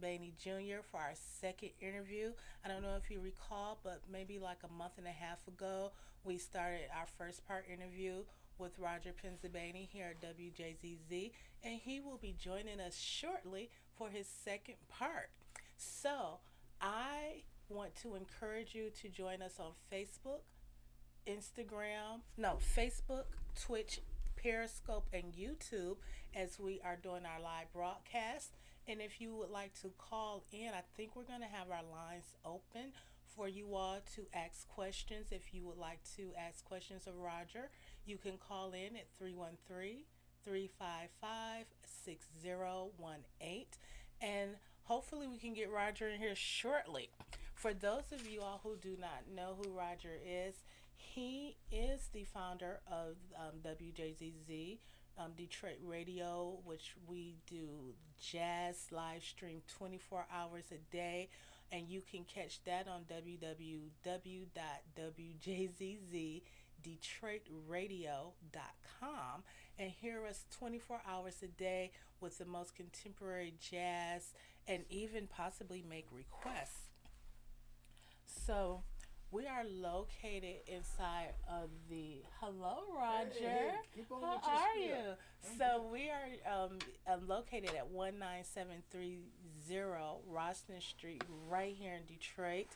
Pennsylvania Jr. for our second interview. I don't know if you recall, but maybe like a month and a half ago, we started our first part interview with Roger Pennsylvania here at WJZZ, and he will be joining us shortly for his second part. So, I want to encourage you to join us on Facebook, Instagram, no, Facebook, Twitch, Periscope, and YouTube as we are doing our live broadcast. And if you would like to call in, I think we're going to have our lines open for you all to ask questions. If you would like to ask questions of Roger, you can call in at 313 355 6018. And hopefully, we can get Roger in here shortly. For those of you all who do not know who Roger is, he is the founder of WJZZ, Detroit Radio, which we do jazz live stream 24 hours a day. And you can catch that on www.wjzzdetroitradio.com and hear us 24 hours a day with the most contemporary jazz and even possibly make requests. So we are located inside of the. Hello, Roger. Keep on How with your are spiel. you? I'm So good. we are located at 19730 Roston Street, right here in Detroit.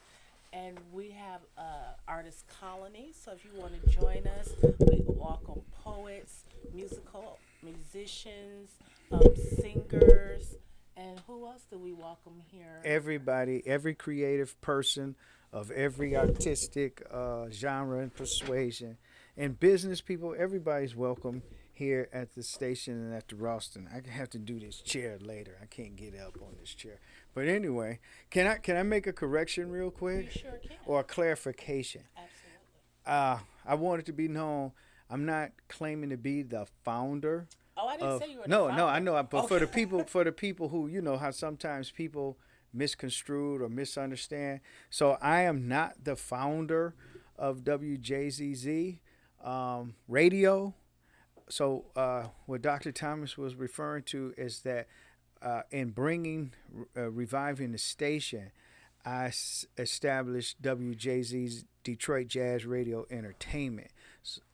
And we have artist colony. So if you want to join us, we welcome poets, musical musicians, singers, and who else do we welcome here? Everybody, every creative person of every artistic genre and persuasion, and business people, everybody's welcome here at the station and at the Ralston. I have to do this chair later. I can't get up on this chair. But anyway, can I make a correction real You quick sure can. or a clarification? Absolutely. I want it to be known. I'm not claiming to be the founder Oh, I didn't of say you were the no, I founder. know, but Okay. for the people who how sometimes people misconstrued or misunderstand. So I am not the founder of WJZZ radio. So what Dr. Thomas was referring to is that in bringing reviving the station, established WJZ's Detroit Jazz Radio Entertainment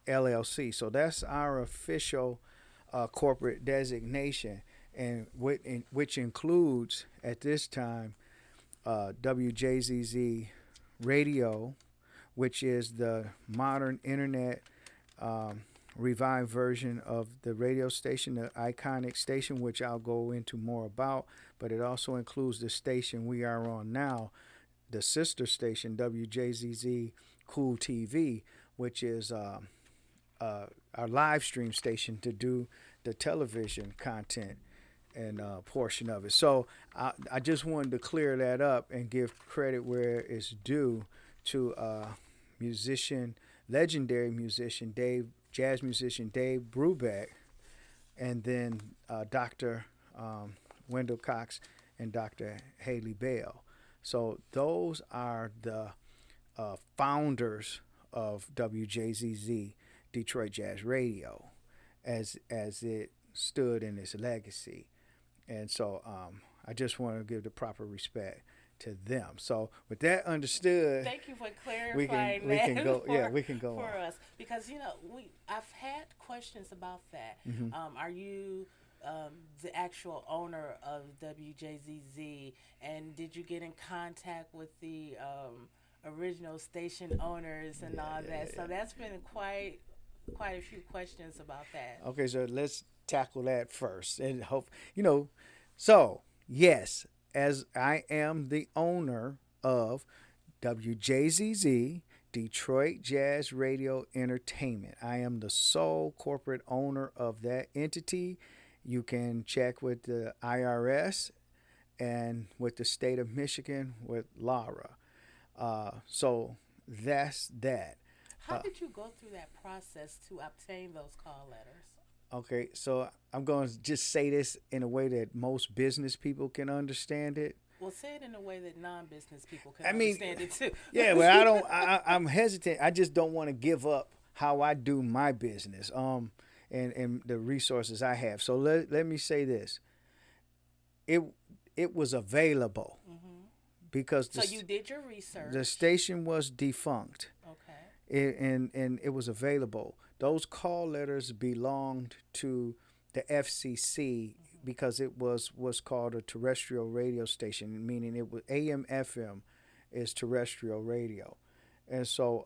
LLC. So that's our official corporate designation, and which includes at this time WJZZ Radio, which is the modern internet revived version of the radio station, the iconic station, which I'll go into more about. But it also includes the station we are on now, the sister station WJZZ Cool TV, which is our live stream station to do the television content and portion of it. So I just wanted to clear that up and give credit where it's due to musician, legendary musician jazz musician Dave Brubeck, and then Dr. Wendell Cox and Dr. Haley Bell. So those are the founders of WJZZ Detroit Jazz Radio, as it stood in its legacy. And so I just want to give the proper respect to them. So with that understood, Thank you for we clarifying we that can go. Yeah, for, we can go for on. us because I've had questions about that. Hmm. Are you the actual owner of WJZZ, and did you get in contact with the original station owners and all that? So that's been quite a few questions about that. Okay, so let's tackle that first and hope So yes, as I am the owner of WJZZ Detroit Jazz Radio Entertainment, I am the sole corporate owner of that entity. You can check with the IRS and with the state of Michigan with Laura. So that's that. How did you go through that process to obtain those call letters? Okay, so I'm going to just say this in a way that most business people can understand it. Well, say it in a way that non-business people can I mean, understand it too. yeah, well, I don't. I'm hesitant. I just don't want to give up how I do my business. And the resources I have. So let me say this. It it was available Mhm. because So you did your the research. station was defunct. Okay. And it was available. Those call letters belonged to the FCC Mhm. because it was what's called a terrestrial radio station, meaning it was AM FM is terrestrial radio, and so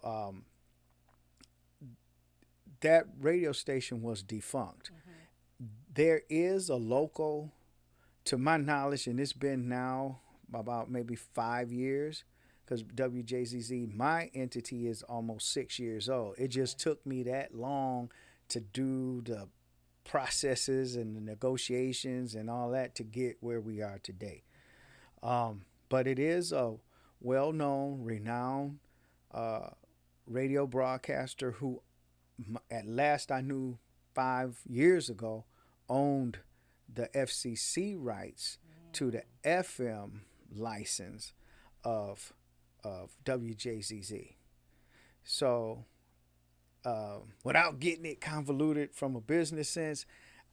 that radio station was defunct. Mhm. There is a local, to my knowledge, and it's been now about maybe 5 years, because WJZZ, my entity, is almost 6 years old. It Okay. just took me that long to do the processes and the negotiations and all that to get where we are today. But it is a well known, renowned uh, radio broadcaster who, at last I knew 5 years ago, owned the FCC rights to the Mm. FM license of WJZZ. So, without getting it convoluted from a business sense,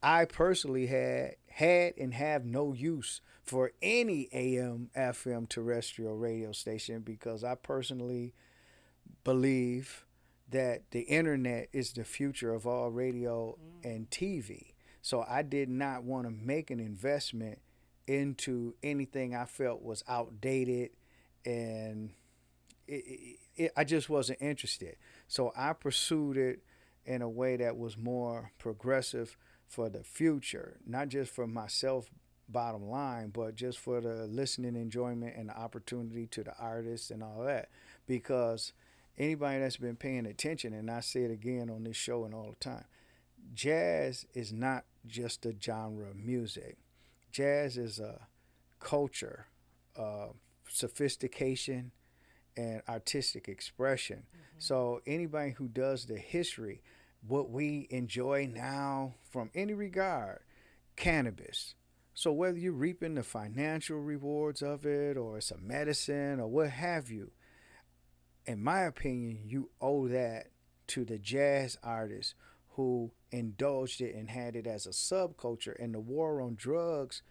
I personally had and have no use for any AM FM terrestrial radio station because I personally believe that the internet is the future of all radio Mm. and TV. So I did not want to make an investment into anything I felt was outdated, and I just wasn't interested. So I pursued it in a way that was more progressive for the future, not just for myself, bottom line, but just for the listening enjoyment and the opportunity to the artists and all that. Because anybody that's been paying attention, and I say it again on this show and all the time, jazz is not just a genre of music. Jazz is a culture, uh, sophistication, and artistic expression. Mhm. So anybody who does the history, what we enjoy now from any regard, cannabis. So whether you're reaping the financial rewards of it or it's a medicine or what have you, in my opinion, you owe that to the jazz artists who indulged it and had it as a subculture. And the war on drugs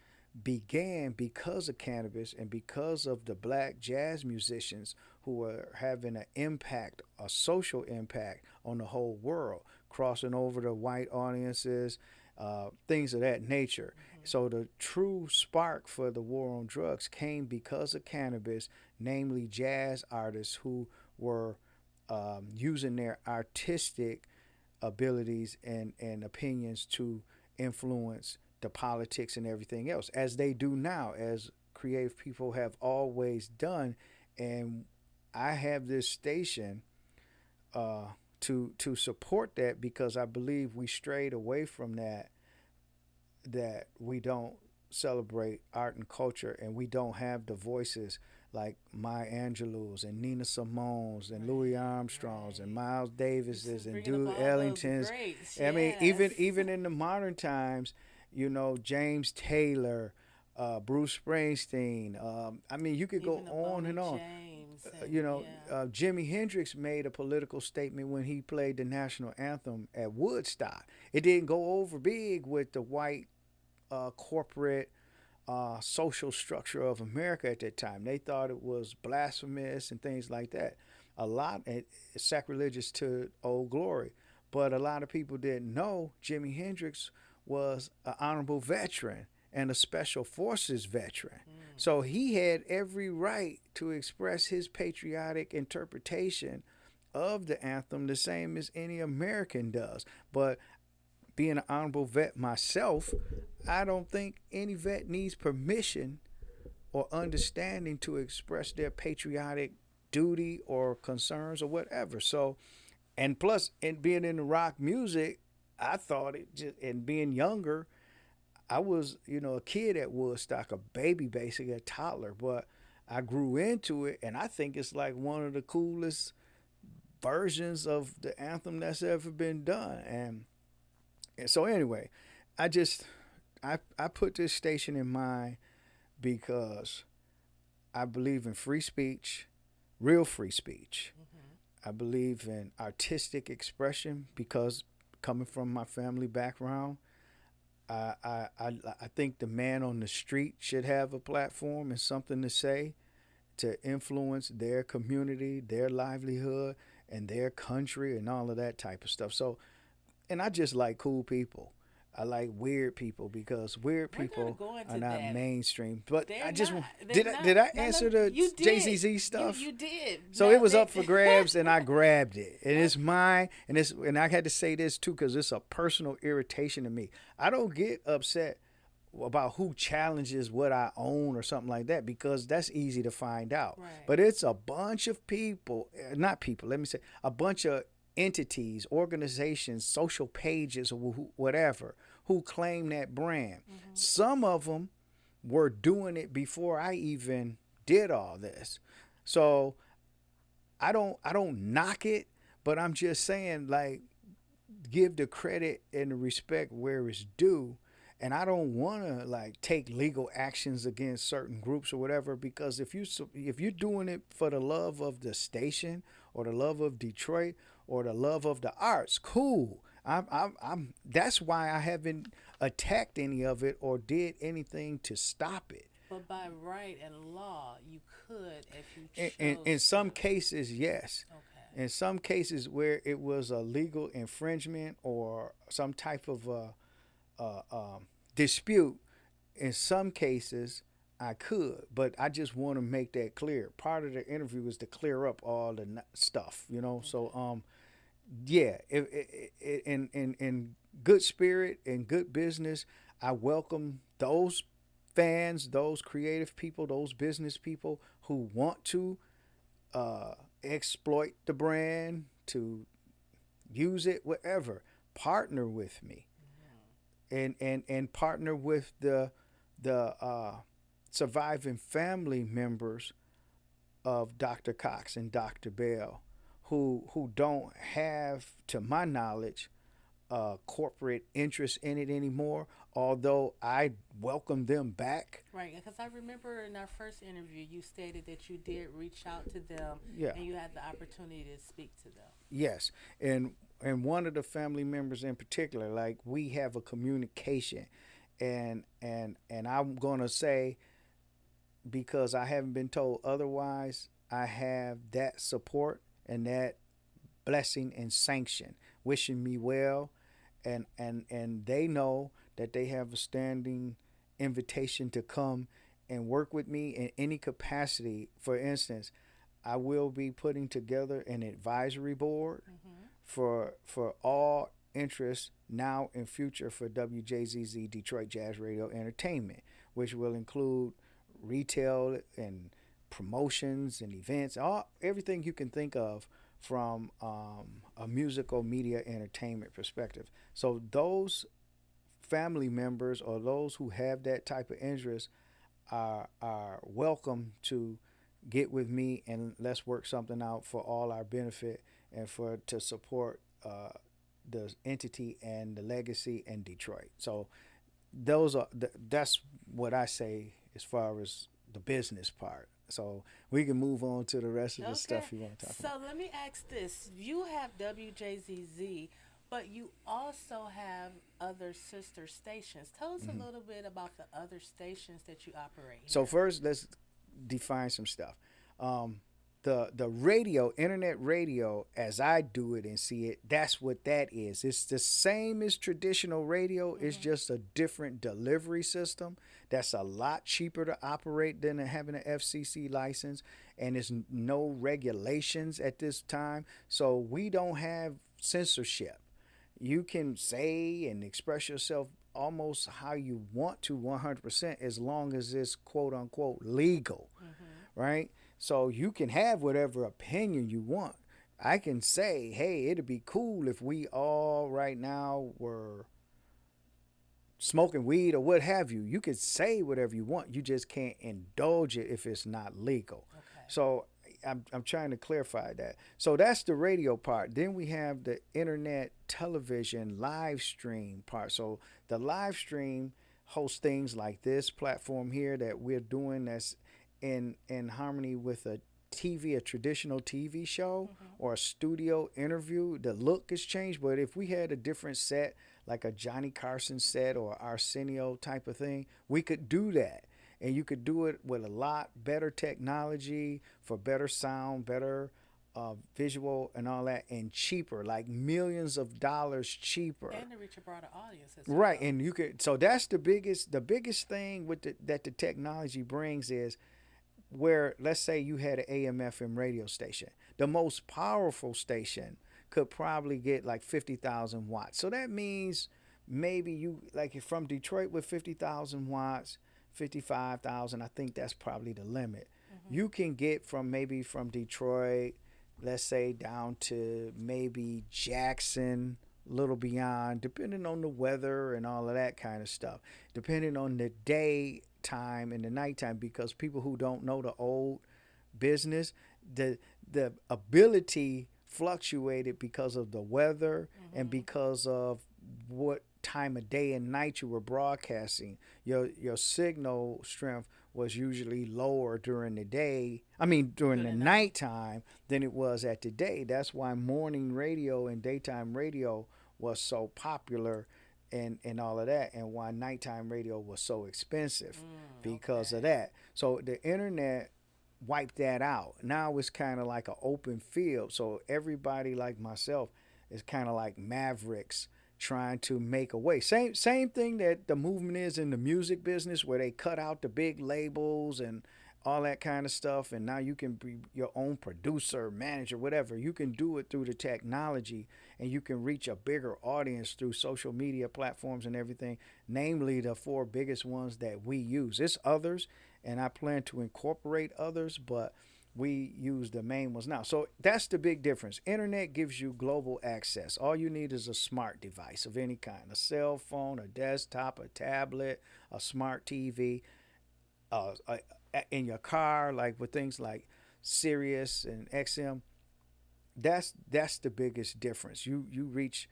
began because of cannabis and because of the black jazz musicians who were having an impact, a social impact on the whole world, crossing over to white audiences, things of that nature. Mhm. So the true spark for the war on drugs came because of cannabis, namely jazz artists who were using their artistic abilities and opinions to influence the politics and everything else, as they do now, as creative people have always done. And I have this station uh, to support that because I believe we strayed away from that, that we don't celebrate art and culture and we don't have the voices like Maya Angelou's and Nina Simone's and Louis Right. Armstrong's and Right. Miles You're Davis's just and bringing up Duke all those Ellington's. greats. I mean, Yes. even in the modern times, James Taylor, Bruce Springsteen. I mean, you could go Even the on and Boney on. James and yeah. Jimi Hendrix made a political statement when he played the national anthem at Woodstock. It didn't go over big with the white corporate social structure of America at that time. They thought it was blasphemous and things like that. A lot sacrilegious to Old Glory, but a lot of people didn't know Jimi Hendrix was an honorable veteran and a special forces veteran. Mm. So he had every right to express his patriotic interpretation of the anthem the same as any American does. But being an honorable vet myself, I don't think any vet needs permission or understanding to express their patriotic duty or concerns or whatever. So, and plus, in being in the rock music, I thought it just, and being younger, I was, a kid at Woodstock, a baby, basically a toddler, but I grew into it, and I think it's like one of the coolest versions of the anthem that's ever been done. And so anyway, I just I put this station in mind because I believe in free speech, real free speech. Mhm. I believe in artistic expression because coming from my family background, I think the man on the street should have a platform and something to say to influence their community, their livelihood, and their country, and all of that type of stuff. So, and I just like cool people. I like weird people because weird We're gonna people go are into not that. mainstream. But They're I just not. They're did not. I No, no, answer the you did. JZZ stuff? You did. So Now it was they. up for grabs, and I grabbed it, and it's Okay. mine. And I had to say this too because it's a personal irritation to me. I don't get upset about who challenges what I own or something like that because that's easy to find out. Right. But it's a bunch of people, not people, let me say, a bunch of entities, organizations, social pages, or whatever, who claim that brand. Mm-hmm. Some of them were doing it before I even did all this. So I don't knock it, but I'm just saying like give the credit and the respect where it's due. And I don't want to like take legal actions against certain groups or whatever because if you're doing it for the love of the station or the love of Detroit or the love of the arts, cool. I'm that's why I haven't attacked any of it or did anything to stop it. But by right and law, you could if you In chose some to. cases, yes. Okay. In some cases where it was a legal infringement or some type of dispute, in some cases I could, but I just want to make that clear. Part of the interview is to clear up all the stuff, you know. So Okay. yeah, in good spirit and good business, I welcome those fans, those creative people, those business people who want to exploit the brand, to use it, whatever. Partner with me, and partner with the surviving family members of Dr. Cox and Dr. Bell, who don't have, to my knowledge, corporate interest in it anymore. Although I welcome them back. Right, because I remember in our first interview, you stated that you did reach out to them Yeah. and you had the opportunity to speak to them. Yes, and one of the family members in particular, like we have a communication, and I'm gonna say because I haven't been told otherwise, I have that support and that blessing and sanction, wishing me well, and they know that they have a standing invitation to come and work with me in any capacity. For instance, I will be putting together an advisory board Mm-hmm. for all interests now and future for WJZZ Detroit Jazz Radio Entertainment, which will include retail and promotions and events, all everything you can think of from a musical media entertainment perspective. So those family members or those who have that type of interest are welcome to get with me and let's work something out for all our benefit and for to support the entity and the legacy in Detroit. So that's what I say as far as the business part. So we can move on to the rest of the Okay. stuff you want to talk So about. let me ask this. You have WJZZ, but you also have other sister stations. Tell us a Hmm. little bit about the other stations that you operate So here. first, let's define some stuff. Um, the radio, internet radio, as I do it and see it, that's what that is. It's the same as traditional radio. It's Mm-hmm. just a different delivery system. That's a lot cheaper to operate than having an FCC license, and there's no regulations at this time. So we don't have censorship. You can say and express yourself almost how you want to 100% as long as it's quote unquote legal, Mm-hmm. right? So you can have whatever opinion you want. I can say, hey, it'd be cool if we all right now were smoking weed or what have you. You could say whatever you want. You just can't indulge it if it's not legal. Okay. So I'm trying to clarify that. So that's the radio part. Then we have the internet television live stream part. So the live stream hosts things like this platform here that we're doing that's in harmony with a TV, a traditional TV show Mm-hmm. or a studio interview. The look has changed, but if we had a different set like a Johnny Carson set or Arsenio type of thing, we could do that. And you could do it with a lot better technology for better sound, better visual, and all that, and cheaper, like millions of dollars cheaper. And to reach a broader audience as Right, well. and you could. So that's the biggest thing with that the technology brings is where, let's say you had an AM/FM radio station, the most powerful station could probably get like 50,000 watts. So that means maybe you, like, if from Detroit with 50,000 watts, 55,000, I think that's probably the limit. Hmm. You can get from maybe from Detroit, let's say down to maybe Jackson, a little beyond, depending on the weather and all of that kind of stuff, depending on the day time and the nighttime, because people who don't know the old business, the the ability fluctuated because of the weather and Hmm. because of what time of day and night you were broadcasting. Your signal strength was usually lower during the day. I mean during Good the night. nighttime than it was at the day. That's why morning radio and daytime radio was so popular and all of that, and why nighttime radio was so expensive because of Okay. that. So the internet wiped that out. Now it's kind of like an open field. So everybody like myself is kind of like mavericks trying to make a way. Same thing that the movement is in the music business, where they cut out the big labels and all that kind of stuff, and now you can be your own producer, manager, whatever. You can do it through the technology, and you can reach a bigger audience through social media platforms and everything, namely the four biggest ones that we use. There's others, and I plan to incorporate others, but we use the main ones now. So that's the big difference. Internet gives you global access. All you need is a smart device of any kind, a cell phone, a desktop, a tablet, a smart TV, uh, uh, in your car, like with things like Sirius and XM. That's the biggest difference. You reach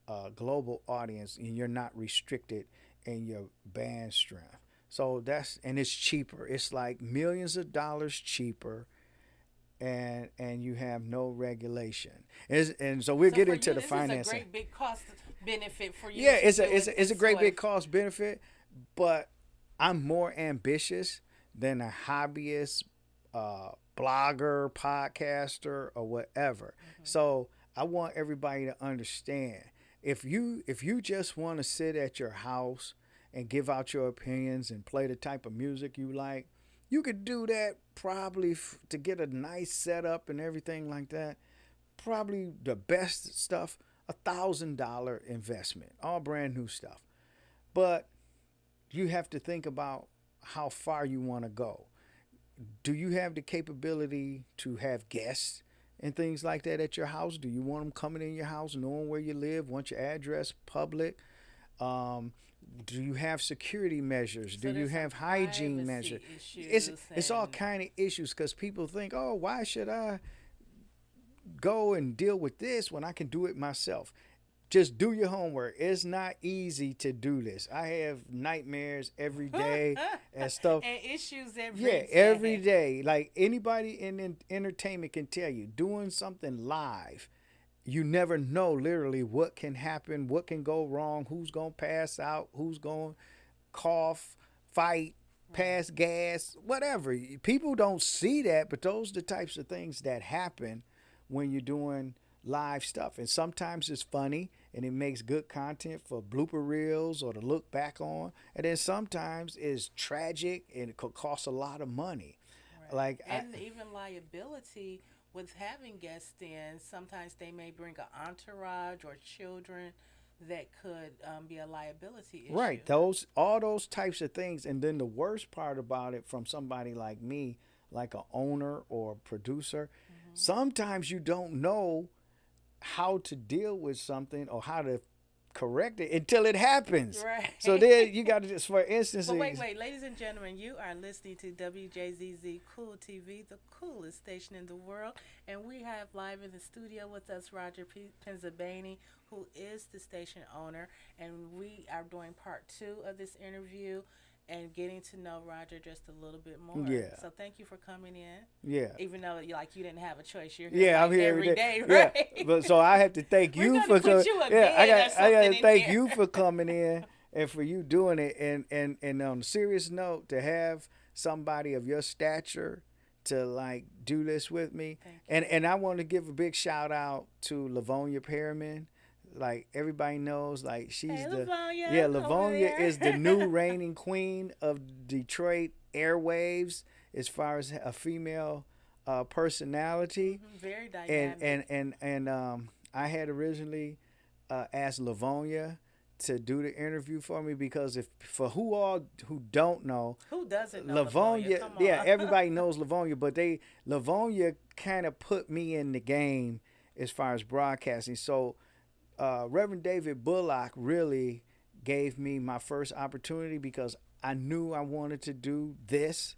a global audience, and you're not restricted in your band strength. So and it's cheaper. It's like millions of dollars cheaper, and you have no regulation. And so we'll So get for into you, the this is a financing. great big cost benefit for you Yeah, to it's a do it's it a, it's a this great way. big cost benefit, but I'm more ambitious than a hobbyist, blogger, podcaster, or whatever. Hmm. So I want everybody to understand, if you just want to sit at your house and give out your opinions and play the type of music you like, you could do that probably to get a nice setup and everything like that. Probably the best stuff, $1,000 investment, all brand new stuff. But you have to think about how far you want to go. Do you have the capability to have guests and things like that at your house? Do you want them coming in your house, knowing where you live, want your address public? Um, do you have security measures? Do So you there's some have hygiene measures? privacy It's issues it's all and kind of issues because people think, oh, why should I go and deal with this when I can do it myself? Just do your homework. It's not easy to do this. I have nightmares every day and stuff. and issues Yeah, every every day. day. Like anybody in entertainment can tell you, doing something live, you never know literally what can happen, what can go wrong, who's going to pass out, who's going to cough, fight, Right. pass gas, whatever. People don't see that, but those are the types of things that happen when you're doing live stuff. And sometimes it's funny and it makes good content for blooper reels or to look back on. And then sometimes it's tragic and it could cost a lot of money. Right. Like I, And even liability with having guests in, sometimes they may bring an entourage or children that could be a liability right, issue. those all those types of things. And then the worst part about it, from somebody like me, like a owner or producer, Hmm. sometimes you don't know how to deal with something or how to correct it until it happens. So Right. then you got to just, for instance, But wait, ladies and gentlemen, you are listening to WJZZ Cool TV, the coolest station in the world. And we have live in the studio with us Roger Pennsylvania, who is the station owner. And we are doing part two of this interview. and getting to know Roger just a little bit more. Yeah. So thank you for coming in. Yeah. Even though you didn't have a choice, you're here Yeah, I'm like here every day, Yeah, right? but so I have to thank We're you gonna for coming. put you a Yeah, bed or I got something to in thank here. you for coming in and for you doing it. And on a serious note, to have somebody of your stature to like do this with me, Thank and you. I want to give a big shout out to Livonia Perriman. Like everybody knows, like she's Hey, the Lavonia, over Livonia there. is the new reigning queen of Detroit airwaves as far as a female personality. Very and dynamic. and and and I had originally asked Livonia to do the interview for me because if for who don't know, Who doesn't know Lavonia? Livonia, Come yeah, on. everybody knows Livonia, but Livonia kind of put me in the game as far as broadcasting. So Reverend David Bullock really gave me my first opportunity because I knew I wanted to do this,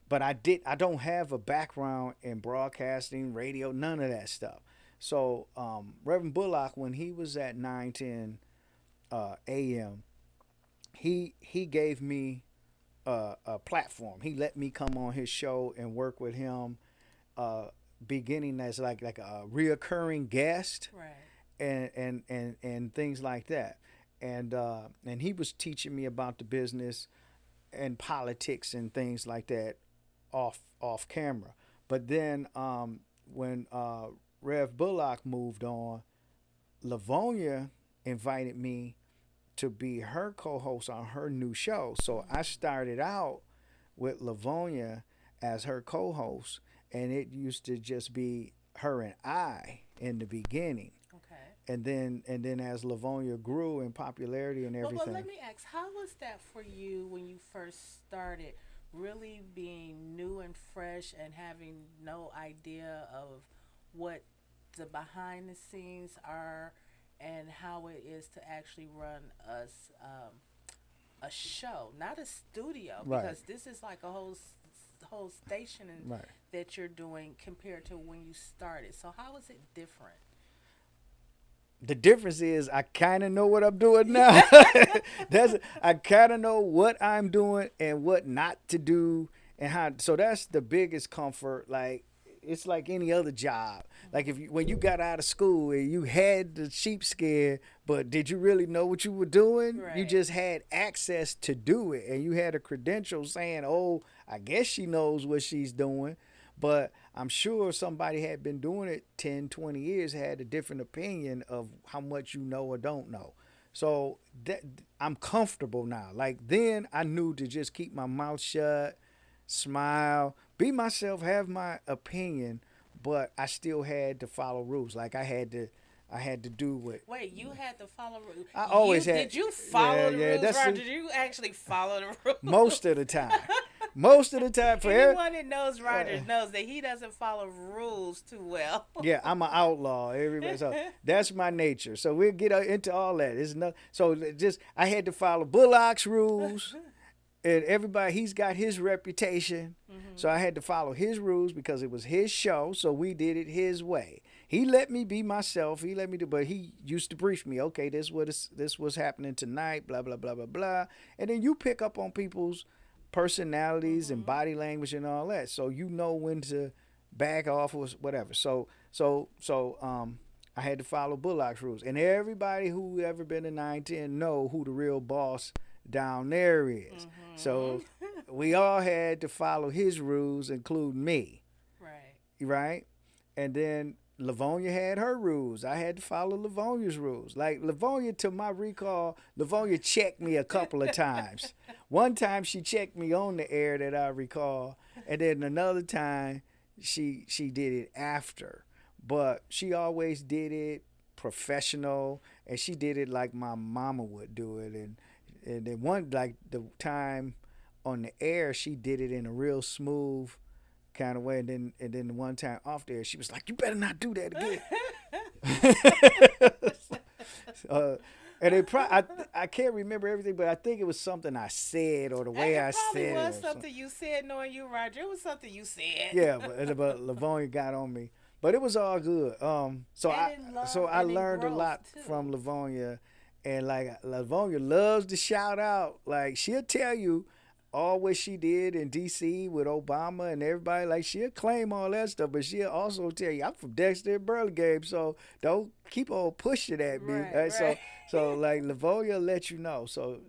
but I don't have a background in broadcasting, radio, none of that stuff. So Reverend Bullock, when he was at 910 a.m., he gave me a platform. He let me come on his show and work with him, uh, beginning as like a reoccurring guest Right. and things like that. And he was teaching me about the business and politics and things like that off camera. But then when Rev Bullock moved on, Livonia invited me to be her co-host on her new show. So I started out with Livonia as her co-host, and it used to just be her and I in the beginning. Okay. And then as Livonia grew in popularity and everything. But let me ask, how was that for you when you first started? Really being new and fresh and having no idea of what the behind the scenes are and how it is to actually run a show, not a studio, Right. because this is like a whole station Right. that you're doing compared to when you started. So how is it different? The difference is I kind of know what I'm doing now. I kind of know what I'm doing and what not to do and how. So that's the biggest comfort. Like it's like any other job. Like when you got out of school and you had the sheepskin, but did you really know what you were doing? Right. You just had access to do it, and you had a credential saying, "Oh, I guess she knows what she's doing." But I'm sure somebody had been doing it 10, 20 years, had a different opinion of how much you know or don't know. So I'm comfortable now. Like then I knew to just keep my mouth shut, smile, be myself, have my opinion, but I still had to follow rules. Like I had to do what. Wait, you had to follow rules. I always had. Did you follow the rules, that's or did you actually follow the rules? most of the time. Most of the time, for anyone that knows Roger knows that he doesn't follow rules too well. Yeah, I'm an outlaw. Everybody, so that's my nature. So we'll get into all that. It's no, so just I had to follow Bullock's rules, and everybody he's got his reputation. So I had to follow his rules because it was his show. So we did it his way. He let me be myself. He let me do, but he used to brief me. Okay, this was happening tonight. Blah blah blah blah blah. And then you pick up on people's personalities and body language and all that, so you know when to back off or whatever. So I had to follow Bullock's rules, and everybody who ever been to 910 know who the real boss down there is. So we all had to follow his rules, including me. Right. And then Livonia had her rules. I had to follow Livonia's rules. Like Livonia, to my recall, Livonia checked me a couple of times. One time she checked me on the air that I recall, and then another time she did it after. But she always did it professional, and she did it like my mama would do it. And then one, like the time on the air, she did it in a real smooth kind of way, and then one time off there, she was like, "You better not do that again." And I can't remember everything, but I think it was something I said or the way I said it. It probably was something you said, knowing you, Roger. It was something you said. Yeah, but Livonia got on me, but it was all good. So I learned a lot from Livonia, and like Livonia loves to shout out. Like she'll tell you, all what she did in D.C. with Obama and everybody. Like, she'll claim all that stuff, but she'll also tell you, I'm from Dexter and Burlingame, so don't keep on pushing at me. Right, Right? right. So like Livonia let you know. So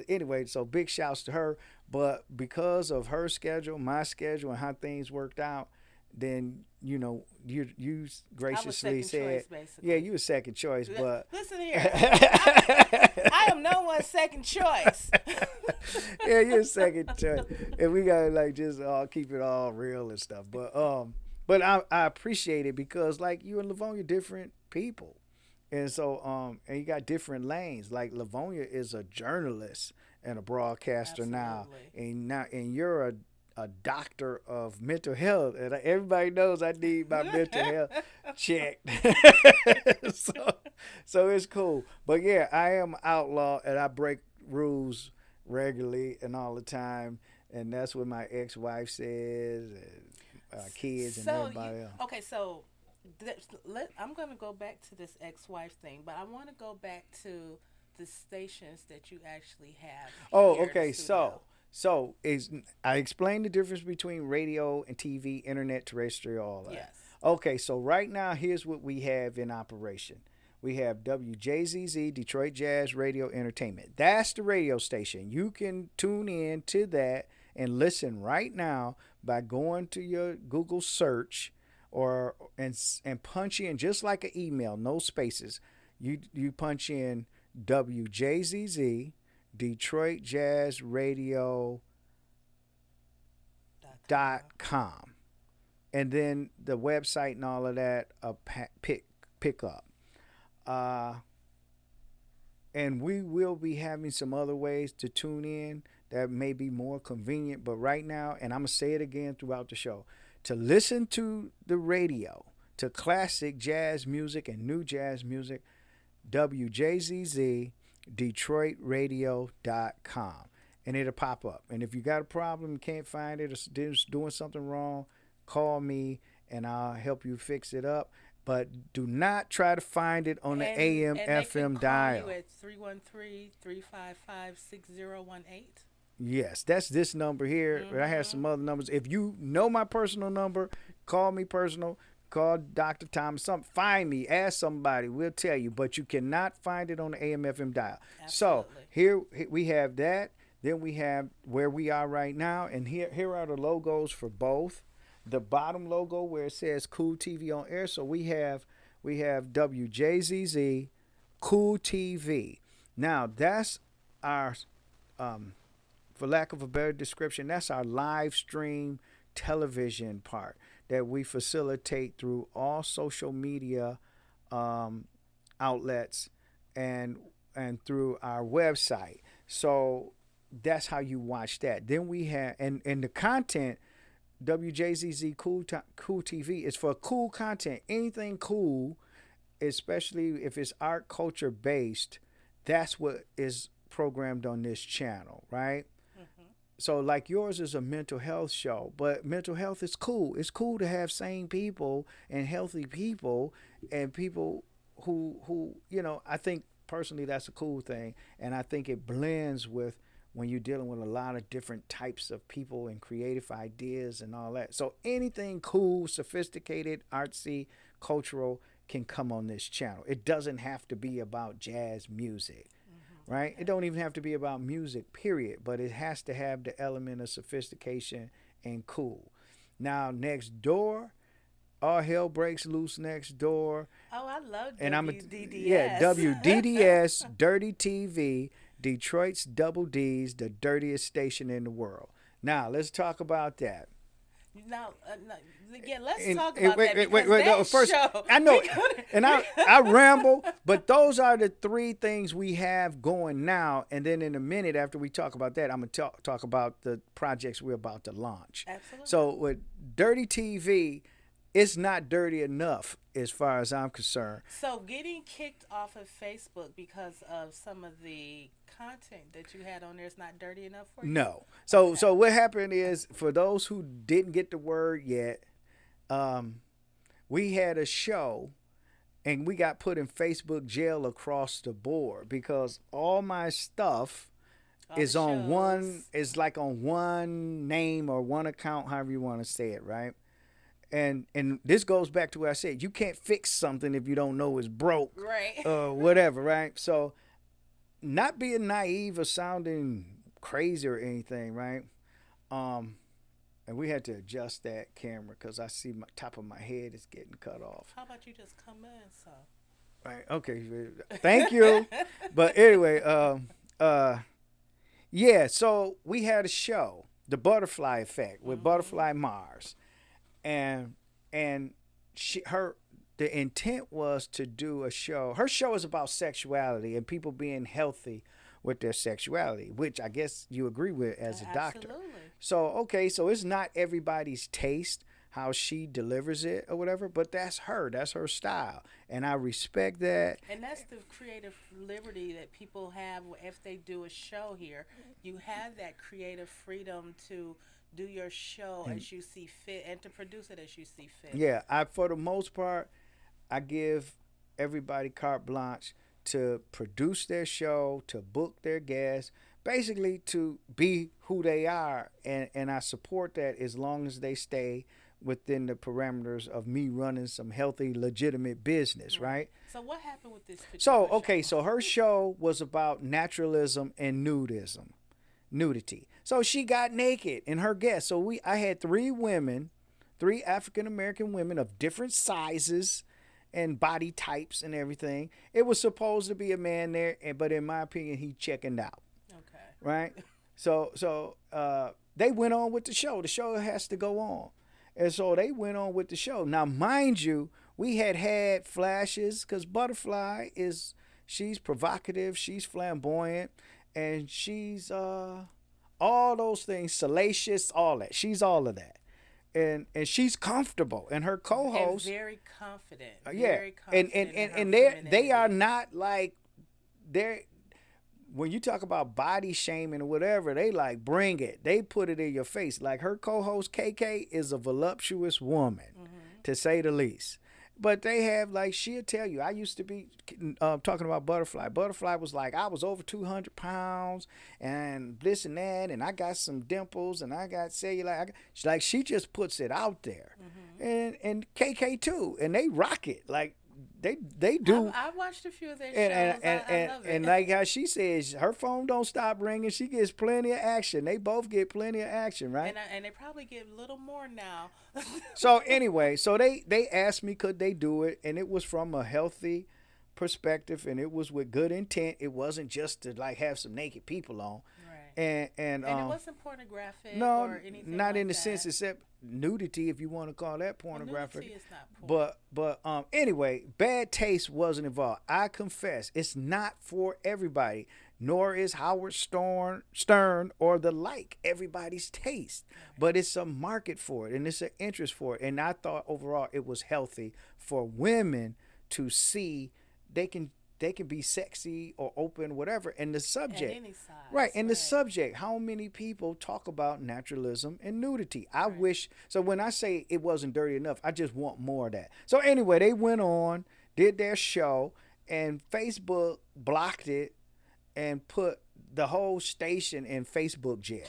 anyway, so big shouts to her. But because of her schedule, my schedule, and how things worked out, then you I was graciously second choice, said, yeah, basically. you were second choice, but Listen here. I am no one's second choice. yeah, you're second choice, and we gotta like just keep it all real and stuff. But I appreciate it because like you and Livonia different people, and so and you got different lanes. Like Livonia is a journalist and a broadcaster now, Absolutely. and you're a doctor of mental health, and everybody knows I need my mental health checked. so, so it's cool. But yeah, I am outlaw, and I break rules regularly and all the time, and that's what my ex-wife says, and kids and So you everybody else. okay? So I'm gonna go back to this ex-wife thing, but I want to go back to the stations that you actually have Oh, here in the okay. studio. So is I explained the difference between radio and TV, internet, terrestrial, all that. Yes. Okay, so right now here's what we have in operation. We have WJZZ, Detroit Jazz Radio Entertainment. That's the radio station. You can tune in to that and listen right now by going to your Google search or and punch in just like an email, no spaces. You punch in WJZZ Detroit Jazz Radio .com. com, and then the website and all of that pick up. Uh, and we will be having some other ways to tune in that may be more convenient. But right now, and I'm gonna say it again throughout the show, to listen to the radio, to classic jazz music and new jazz music, WJZZ DetroitRadio.com, and it'll pop up. And if you got a problem, can't find it, or doing something wrong, call me and I'll help you fix it up. But do not try to find it on the AM And they can FM call dial. you at 313-355-6018. Yes, that's this number here. I have Mm-hmm. some other numbers. If you know my personal number, call me personal. Call Dr. Thomas. Find me. Ask somebody. We'll tell you. But you cannot find it on the AM FM dial. So Absolutely. here we have that. Then we have where we are right now, and here are the logos for both. The bottom logo where it says Cool TV on air. So we have WJZZ Cool TV. Now that's our for lack of a better description, that's our live stream television part that we facilitate through all social media outlets and through our website. So that's how you watch that. Then we have and the content WJZZ Cool TV is for cool content. Anything cool, especially if it's art culture based, that's what is programmed on this channel, right? Mm-hmm. So like yours is a mental health show, but mental health is cool. It's cool to have sane people and healthy people and people who I think personally that's a cool thing, and I think it blends with when you're dealing with a lot of different types of people and creative ideas and all that. So anything cool, sophisticated, artsy, cultural can come on this channel. It doesn't have to be about jazz music, Mm-hmm. right? It Okay. don't even have to be about music, period. But it has to have the element of sophistication and cool. Now, next door, all hell breaks loose next door. Oh, I love And I'm WDDS. WDDS, Dirty TV, Detroit's Double D's, the dirtiest station in the world. Now, let's talk about that. Now, no, yeah, let's And, talk and about that because wait, no, that first, show. I know, we gonna, and we I ramble, but those are the three things we have going now. And then in a minute after we talk about that, I'm going to talk about the projects we're about to launch. Absolutely. So with Dirty TV, it's not dirty enough as far as I'm concerned. So getting kicked off of Facebook because of some of the content that you had on there is not dirty enough for you? No. So Okay. so what happened is, for those who didn't get the word yet, we had a show and we got put in Facebook jail across the board because all my stuff All the is on one shows. is like on one name or one account, however you want to say it, right? And this goes back to what I said. You can't fix something if you don't know it's broke, Right. whatever, right? So not being naive or sounding crazy or anything, right? Um, and we had to adjust that camera because I see my top of my head is getting cut off. How about you just come in? So. Right. Okay. Thank you. But anyway, yeah. So we had a show, The Butterfly Effect, with Mhm. Butterfly Mars, and and her the intent was to do a show. Her show is about sexuality and people being healthy with their sexuality, which I guess you agree with as a doctor. Absolutely. So okay, so it's not everybody's taste how she delivers it or whatever, but that's her style, and I respect that. And that's the creative liberty that people have if they do a show here. You have that creative freedom to do your show And as you see fit and to produce it as you see fit. yeah, I for the most part I give everybody carte blanche to produce their show, to book their guests, basically to be who they are, and I support that as long as they stay within the parameters of me running some healthy, legitimate business, Right. right? So what happened with this So, particular okay, show? so her show was about naturalism and nudity. So she got naked in her guest. So I had three women, three African American women of different sizes and body types and everything. It was supposed to be a man there, but in my opinion, he chickened out. Right? Okay. So they went on with the show. The show has to go on, and so they went on with the show. Now, mind you, we had flashes because Butterfly is she's provocative, she's flamboyant, and she's all those things, salacious, all that. She's all of that, and she's comfortable. And her And co-host, very confident. yeah, Very and confident in her and they are femininity. not like they're when you talk about body shaming or whatever, they like bring it. They put it in your face. Like her co-host KK is a voluptuous woman, Hmm. to say the least. But they have like she'll tell you. I used to be talking about Butterfly. Butterfly was like I was over 200 pounds and this and that, and I got some dimples and I got cellulite. Like she just puts it out there, Hmm. and KK too, and they rock it like they do. I watched a few of their and shows. and, and, I and love and it. like how she says, her phone don't stop ringing. She gets plenty of action. They both get plenty of action, right? And they probably get a little more now. So anyway, so they asked me could they do it, and it was from a healthy perspective, and it was with good intent. It wasn't just to like have some naked people on, Right. and And it wasn't pornographic no, or anything not in like the sense that. except nudity, if you want to call that Well, pornographic. nudity is not porn. But anyway, bad taste wasn't involved. I confess, it's not for everybody, nor is Howard Stern or the like everybody's taste. Right. But it's a market for it, and it's an interest for it. And I thought overall it was healthy for women to see they can be sexy or open, whatever. And the At subject, any right? size. And the Right. subject, how many people talk about naturalism and nudity? I Right. wish. So when I say it wasn't dirty enough, I just want more of that. So anyway, they went on, did their show, and Facebook blocked it and put the whole station in Facebook jail.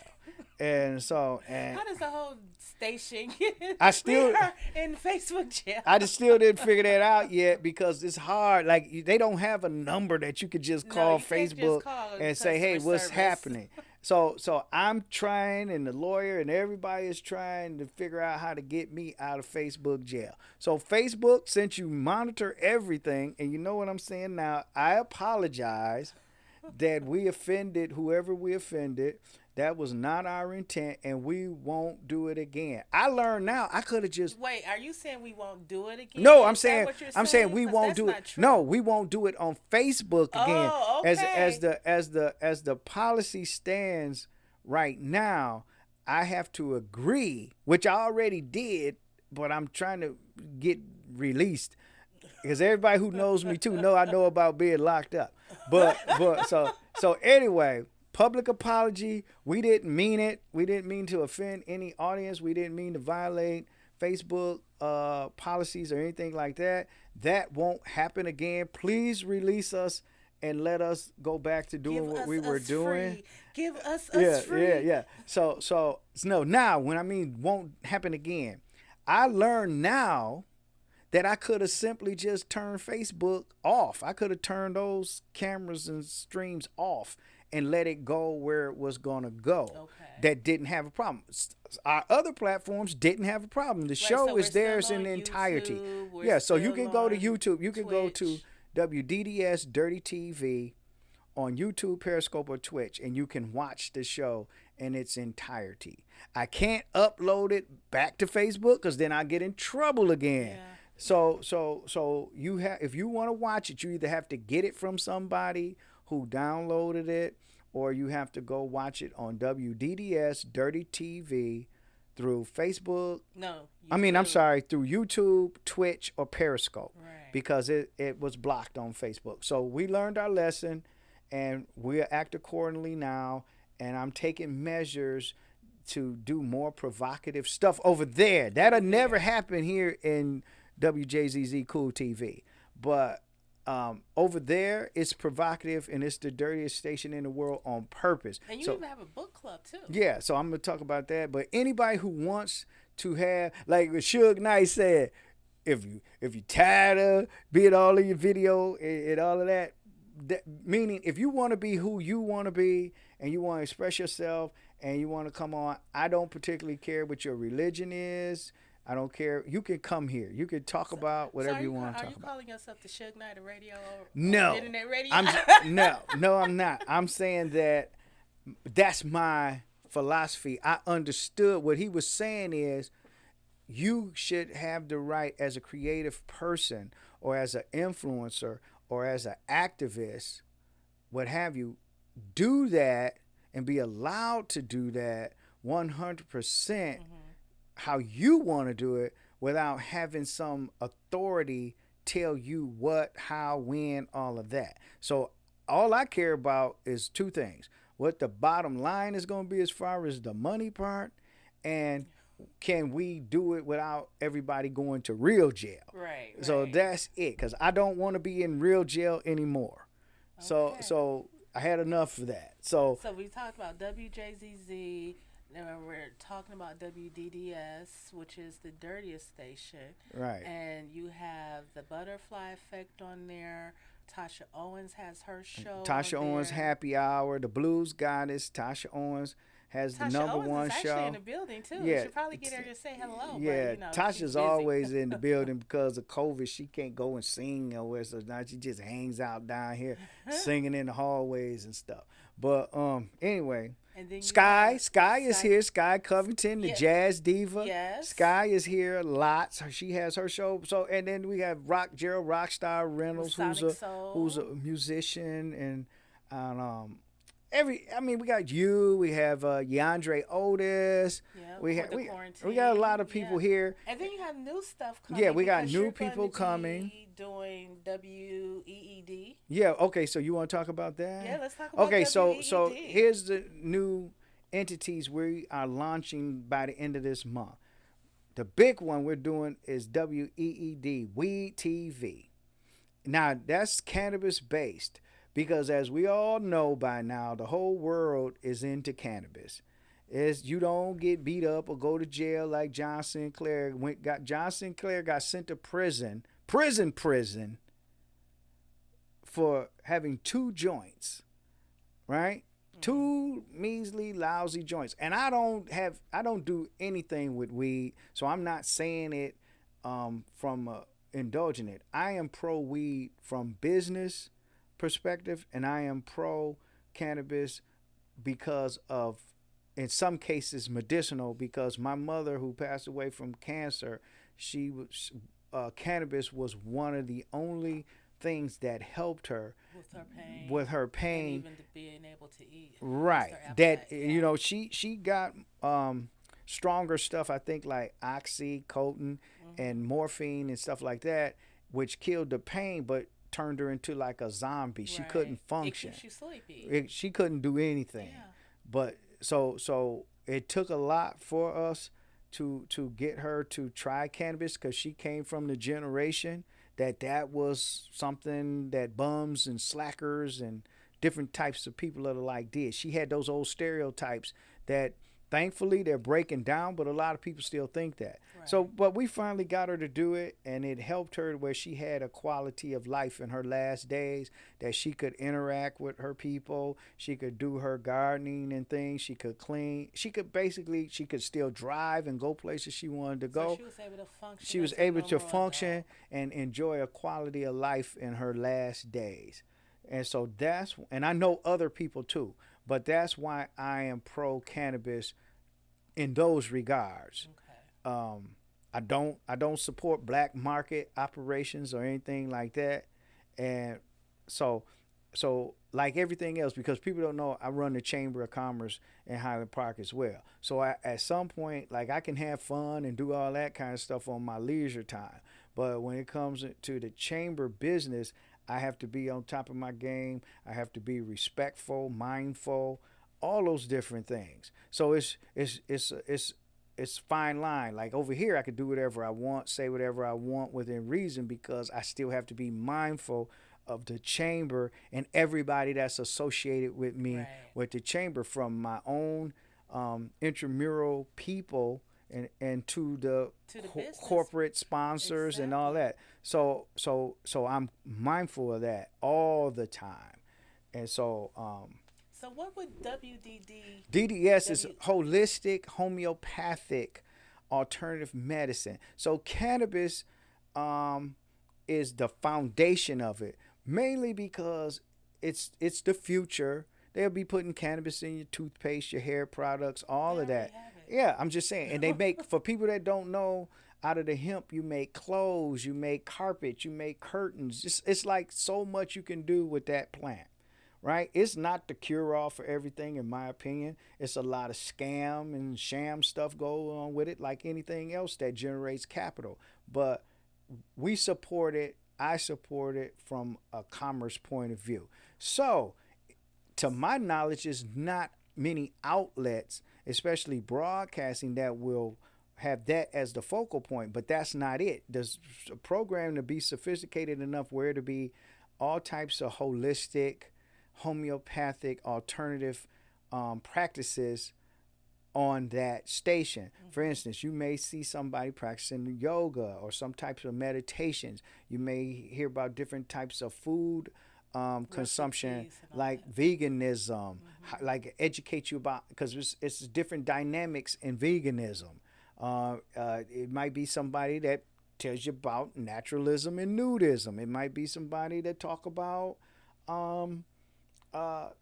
And so, and How does the whole station get? I We still, are in Facebook jail. I just still didn't figure that out yet because it's hard. Like they don't have a number that you could just No, call you can't just Facebook call and say, "Hey, customer what's service. happening?" So I'm trying, and the lawyer and everybody is trying to figure out how to get me out of Facebook jail. So Facebook, since you monitor everything, and you know what I'm saying now, I apologize that we offended whoever we offended. That was not our intent, and we won't do it again. I learned now I could have just Wait, are you saying we won't do it again? no, Is that what you're I'm saying saying? we 'Cause won't that's do it. not true. No, we won't do it on Facebook again. Oh, As okay. the policy stands right now, I have to agree, which I already did, but I'm trying to get released because everybody who knows me too know I know about being locked up. But anyway, public apology. We didn't mean it. We didn't mean to offend any audience. We didn't mean to violate Facebook policies or anything like that. That won't happen again. Please release us and let us go back to Give doing what us we were us doing. free. Give us Yeah, yeah, free. yeah. So no. Now, when I mean won't happen again, I learned now that I could have simply just turned Facebook off. I could have turned those cameras and streams off and let it go where it was going to go. Okay. That didn't have a problem. Our other platforms didn't have a problem. The Right. So show we're is still theirs in on the entirety. YouTube. We're Yeah, so you still can go to on YouTube. You can go to Twitch. WDDS Dirty TV on YouTube, Periscope, or Twitch, and you can watch the show in its entirety. I can't upload it back to Facebook because then I get in trouble again. Yeah. So you have, if you want to watch it, you either have to get it from somebody who downloaded it, or you have to go watch it on WDDS Dirty TV through Facebook. No. I mean, I'm YouTube. sorry, through YouTube, Twitch, or Periscope, Right. because it was blocked on Facebook. So we learned our lesson, and we act accordingly now. And I'm taking measures to do more provocative stuff over there. That'll never happen here in WJZZ Cool TV. But over there, it's provocative, and it's the dirtiest station in the world on purpose. And you So even have a book club too. yeah, so I'm gonna talk about that. But anybody who wants to have, like what Suge Knight said, if you tired of being all in your video and all of that, meaning if you want to be who you want to be and you want to express yourself and you want to come on, I don't particularly care what your religion is. I don't care. You can come here. You can talk about whatever you want to talk Are you about. calling yourself the Suge Knight of radio or No, internet radio? no, I'm not. I'm saying that that's my philosophy. I understood what he was saying is you should have the right as a creative person or as an influencer or as an activist, what have you, do that and be allowed to do that 100% how you want to do it without having some authority tell you what, how, when, all of that. So all I care about is two things: what the bottom line is going to be as far as the money part, and can we do it without everybody going to real jail? Right. So that's it, because I don't want to be in real jail anymore. Okay. So I had enough of that. So we talked about WJZZ. Then we're talking about WDDS, which is the dirtiest station. right. And you have the Butterfly Effect on there. Tasha Owens has her show. Tasha on Owens there. Happy Hour, the Blues Goddess. Tasha Owens has the Tasha number Owens one is actually show. in the building too. Yeah. You should probably get her to say hello. Yeah, but, you know, she's Tasha's busy. always in the building because of COVID. She can't go and sing nowhere, so now she just hangs out down here singing in the hallways and stuff. But anyway, And then you Sky have is here. Sky Covington, the Yeah. jazz diva. Yes. Sky is here lots. She has her show. So and then we have Gerald Rockstar Reynolds, Sonic who's Soul. a musician, and we got you. We have Yandre Otis. Yeah, we for the we quarantine. got a lot of people Yeah. here. And then you have new stuff coming. Yeah, we got because new you're people gonna coming. be doing WEED. Yeah. Okay. So you want to talk about that? Yeah, let's talk about Okay. So WEED. here's the new entities we are launching by the end of this month. The big one we're doing is WEED, Weed TV. Now, that's cannabis based because, as we all know by now, the whole world is into cannabis. You don't get beat up or go to jail like John Sinclair. John Sinclair got sent to prison for having 2 joints, right? 2 measly, lousy joints. And I don't do anything with weed, so I'm not saying it from indulging it. I am pro weed from business perspective, and I am pro cannabis because of, in some cases, medicinal. Because my mother, who passed away from cancer, she was cannabis was one of the only things that helped her with her pain, and even to being able to eat. right? Her That appetite, yeah. she got stronger stuff, I think, like oxycodone and morphine and stuff like that, which killed the pain but turned her into like a zombie. She Right. couldn't function. It keeps you sleepy. She couldn't do anything. Yeah. But so it took a lot for us to get her to try cannabis, because she came from the generation that was something that bums and slackers and different types of people of the like did. She had those old stereotypes that thankfully they're breaking down, but a lot of people still think that. So, Right. but we finally got her to do it, and it helped her where she had a quality of life in her last days, that she could interact with her people, she could do her gardening and things, she could clean, she could still drive and go places she wanted to So go. she was able to function She was as a able to normal function adult. and enjoy a quality of life in her last days. And so and I know other people too, but that's why I am pro cannabis in those regards. Okay. Um, I don't support black market operations or anything like that, and so like everything else, because people don't know, I run the Chamber of Commerce in Highland Park as well. So at some point, like, I can have fun and do all that kind of stuff on my leisure time, but when it comes to the chamber business, I have to be on top of my game. I have to be respectful, mindful, all those different things. So it's fine line. Like over here, I could do whatever I want, say whatever I want within reason, because I still have to be mindful of the chamber and everybody that's associated with me Right. with the chamber, from my own intramural people and to the To the business. corporate sponsors and all Exactly. that. So I'm mindful of that all the time. And so So what would WDD DDS is W holistic homeopathic alternative medicine. So cannabis um, is the foundation of it, mainly because it's the future. They'll be putting cannabis in your toothpaste, your hair products, they all of already that. have it. Yeah, I'm just saying. And they make, for people that don't know, out of the hemp you make clothes, you make carpet, you make curtains. It's like so much you can do with that plant, right? It's not the cure all for everything, in my opinion. It's a lot of scam and sham stuff go on with it, like anything else that generates capital. But we support it. I support it from a commerce point of view. So, to my knowledge, is not many outlets, especially broadcasting, that will have that as the focal point. But that's not it. There's a program to be sophisticated enough where to be all types of holistic, homeopathic, alternative practices on that station. For Hmm. instance, you may see somebody practicing yoga or some types of meditations. You may hear about different types of food consumption, Recipes and all like that. veganism, Hmm. like educate you about, because it's different dynamics in veganism. It might be somebody that tells you about naturalism and nudism. It might be somebody that talk about um,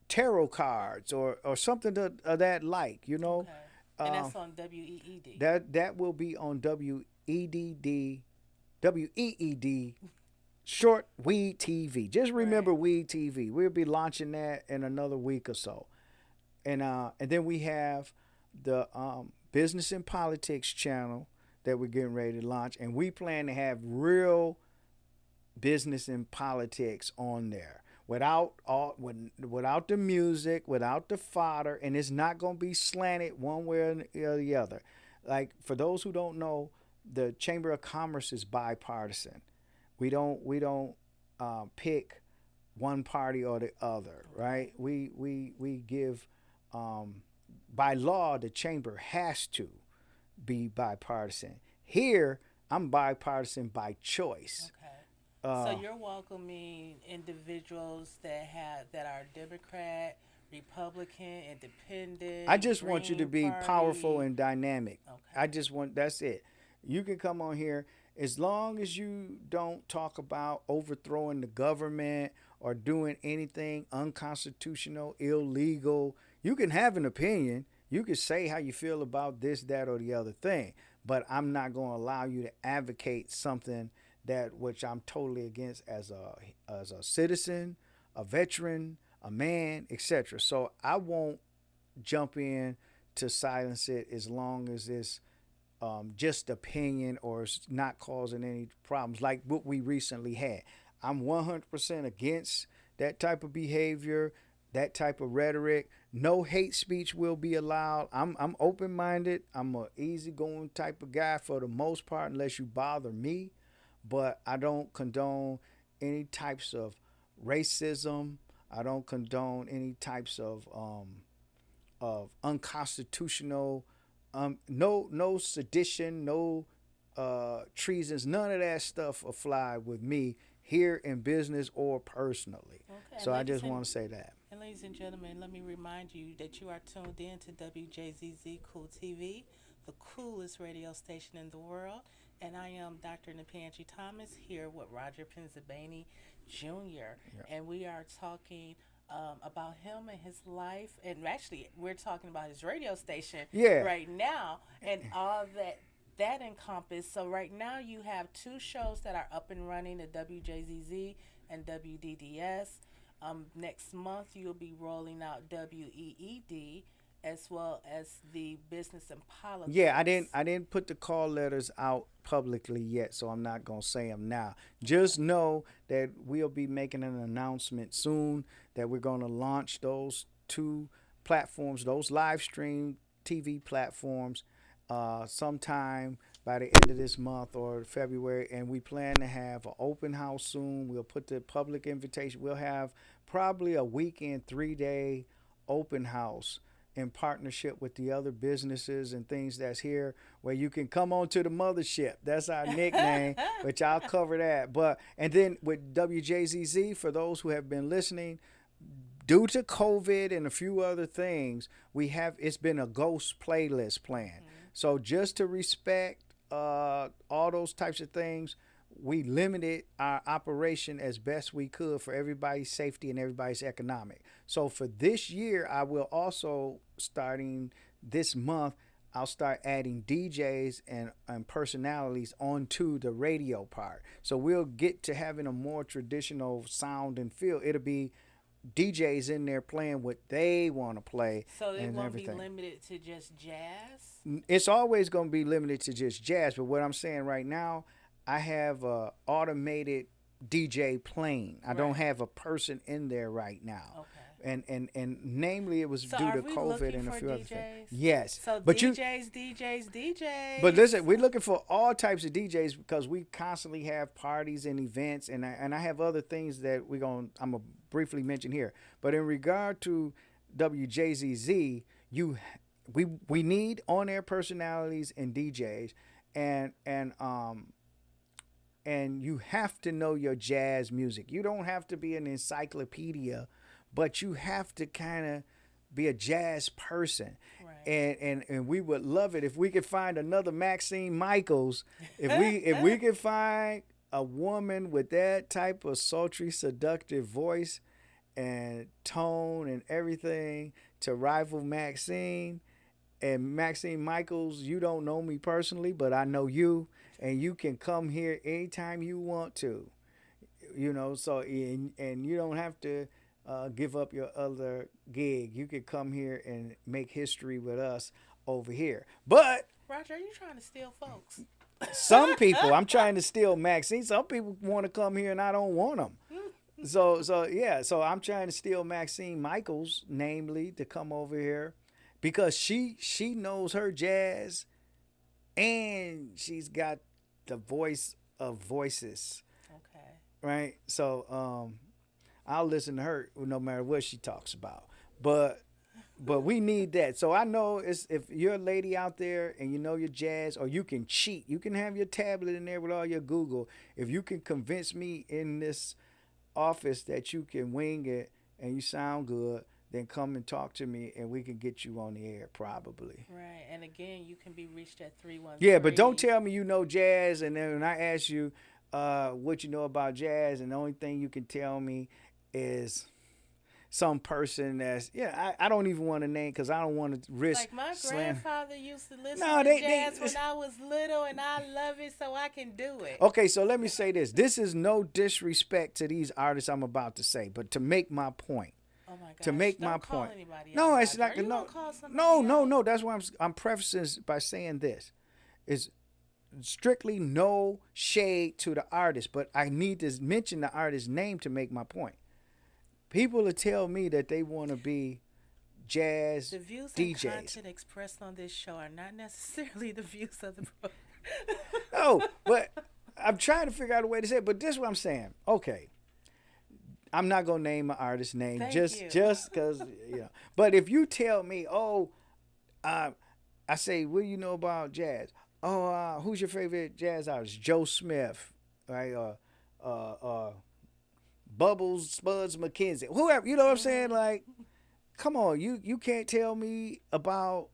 tarot cards or something of that like, you know. Okay. And Uh, that's on WEED. that will be on WEED short Weed TV. Just Right. remember Weed TV. We'll be launching that in another week or so. And then we have the Business and Politics channel that we're getting ready to launch, and we plan to have real business and politics on there, without the music, without the fodder, and it's not going to be slanted one way or the other. Like, for those who don't know, the Chamber of Commerce is bipartisan. We don't pick one party or the other, Okay. right? We give um, by law, the chamber has to be bipartisan. Here, I'm bipartisan by choice. Okay. So Uh, you're welcoming individuals that are Democrat, Republican, I Independent, just want you to Green be powerful Party. and dynamic. I Okay. just want, that's it. You can come on here as long as you don't talk about overthrowing the government or doing anything unconstitutional, illegal. You can have an opinion. You can say how you feel about this, that, or the other thing. But I'm not going to allow you to advocate something that which I'm totally against as a citizen, a veteran, a man, etc. So I won't jump in to silence it as long as it's just opinion or it's not causing any problems like what we recently had. I'm 100% against that type of behavior, that type of rhetoric. No hate speech will be allowed. I'm open minded. I'm a easygoing type of guy for the most part, unless you bother me. but I don't condone any types of racism. I don't condone any types of unconstitutional, no sedition, no treasons, none of that stuff will fly with me here in business or personally. Okay, So I just want to say that. and ladies and gentlemen, let me remind you that you are tuned in to WJZZ Cool TV, the coolest radio station in the world. And I am Dr. Napanji Thomas here with Roger Pennsylvania Jr. Yeah. And we are talking about him and his life. And actually, we're talking about his radio station Yeah. right now and all that encompass. So right now you have two shows that are up and running, the WJZZ and WDDS. Next month you'll be rolling out WEED as well as the business and politics. Yeah, I didn't put the call letters out publicly yet, so I'm not gonna say them now. Just know that we'll be making an announcement soon that we're gonna launch those two platforms, those live stream TV platforms, sometime by the end of this month or February, and we plan to have an open house soon. We'll put the public invitation. We'll have probably a weekend, 3-day open house in partnership with the other businesses and things that's here where you can come on to the mothership. That's our nickname, which I'll cover that. But and then with WJZZ, for those who have been listening, due to COVID and a few other things, it's been a ghost playlist plan. So just to respect all those types of things, we limited our operation as best we could for everybody's safety and everybody's economic. So for this year, I will also, starting this month, I'll start adding DJs and personalities onto the radio part. So we'll get to having a more traditional sound and feel. It'll be DJs in there playing what they want to play. So it and won't everything. be limited to just jazz? It's always going to be limited to just jazz. But what I'm saying right now, I have a automated DJ playing. I don't have a person in there right now. Okay. And namely, it was So due are to we COVID looking and a for few other DJs? things. Yes. So but DJs. But listen, we're looking for all types of DJs because we constantly have parties and events, and I have other things that I'm gonna briefly mention here. But in regard to WJZZ, we need on-air personalities and DJs, and you have to know your jazz music. You don't have to be an encyclopedia, but you have to kind of be a jazz person. Right. And we would love it if we could find another Maxine Michaels. If we could find a woman with that type of sultry, seductive voice and tone and everything to rival Maxine. And Maxine Michaels, you don't know me personally, but I know you, and you can come here anytime you want to. So and you don't have to give up your other gig. You can come here and make history with us over here. But Roger, are you trying to steal folks? some people, I'm trying to steal Maxine. Some people want to come here and I don't want them. So I'm trying to steal Maxine Michaels, namely, to come over here because she knows her jazz and she's got the voice of voices. Okay. Right? So I'll listen to her no matter what she talks about. But we need that. So I know if you're a lady out there and you know your jazz, or you can cheat, you can have your tablet in there with all your Google. If you can convince me in this office that you can wing it and you sound good, then come and talk to me and we can get you on the air probably. Right. And again, you can be reached at 313. Yeah, but don't tell me you know jazz and then when I ask you what you know about jazz and the only thing you can tell me is some person that's I don't even want to name because I don't want to risk. Like my grandfather used to listen No, to jazz when I was little, and I love it, so I can do it. Okay, so let me say this. This is no disrespect to these artists I'm about to say, but to make my point. Oh my gosh. To make don't my call point. Anybody No, else, it's not. Roger. Are you No, gonna call somebody no. else? That's why I'm prefacing by saying this. Is strictly no shade to the artist, but I need to mention the artist's name to make my point. People will tell me that they want to be jazz The views DJs. and content expressed on this show are not necessarily the views of the program. No, but I'm trying to figure out a way to say it, but this is what I'm saying. Okay, I'm not gonna name an artist's name Thank just you. because you know. But if you tell me, oh, uh, I say, what do you know about jazz? Oh, who's your favorite jazz artist? Joe Smith, right? Uh, uh, Bubbles, Spuds, McKenzie, whoever. You know what I'm saying? Mhm. Like, come on, you can't tell me about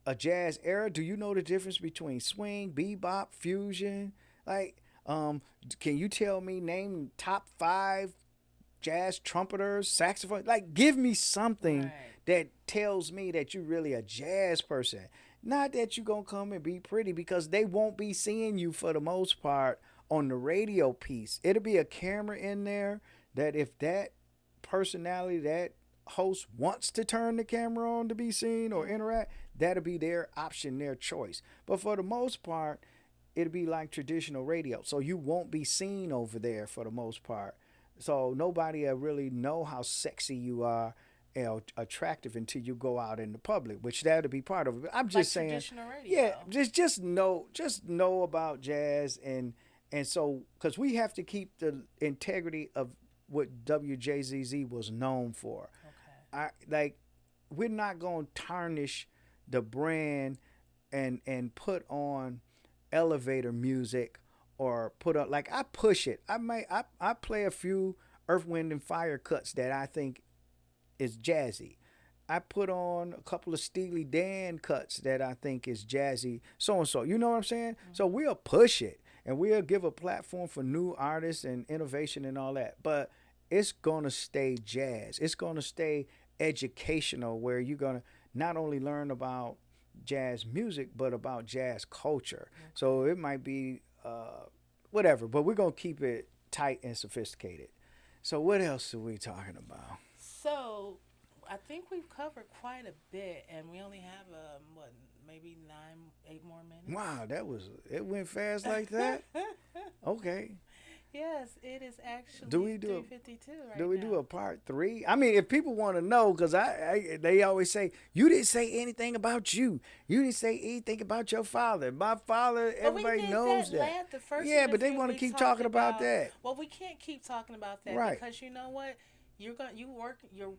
a jazz era. Do you know the difference between swing, bebop, fusion? Like, can you tell me name top five jazz trumpeters, saxophone? Like, give me something Right. that tells me that you're really a jazz person. Not that you're gonna come and be pretty because they won't be seeing you for the most part on the radio piece. It'll be a camera in there that if that personality, that host wants to turn the camera on to be seen or Mhm. interact, that'll be their option, their choice. But for the most part, it'll be like traditional radio. So you won't be seen over there for the most part. So nobody will really know how sexy you are, you know, attractive until you go out in the public, which that'll be part of it. I'm Like just saying, traditional yeah, radio. just know about jazz and so because we have to keep the integrity of what WJZZ was known for. Okay. I like we're not gonna tarnish the brand and put on elevator music or put up like I push it. I play a few Earth, Wind and Fire cuts that I think is jazzy. I put on a couple of Steely Dan cuts that I think is jazzy, so and so. You know what I'm saying? So Mhm. we'll push it and we'll give a platform for new artists and innovation and all that. But it's gonna stay jazz. It's gonna stay educational where you're gonna not only learn about jazz music but about jazz culture. Okay. So it might be whatever, but we're gonna keep it tight and sophisticated. So what else are we talking about? So I think we've covered quite a bit, and we only have what, maybe 8 more minutes. Wow, that was it went fast like that. Okay. Yes, it is Do actually we do three a fifty two do right we do now. a part three? I mean, if people want to know, because they always say you didn't say anything about you. You didn't say anything about your father. My father, But we everybody did knows that that. last the first Yeah, but they interview. want to We keep talked talking about about, that. well, we can't keep talking about that Right. because you know what, you're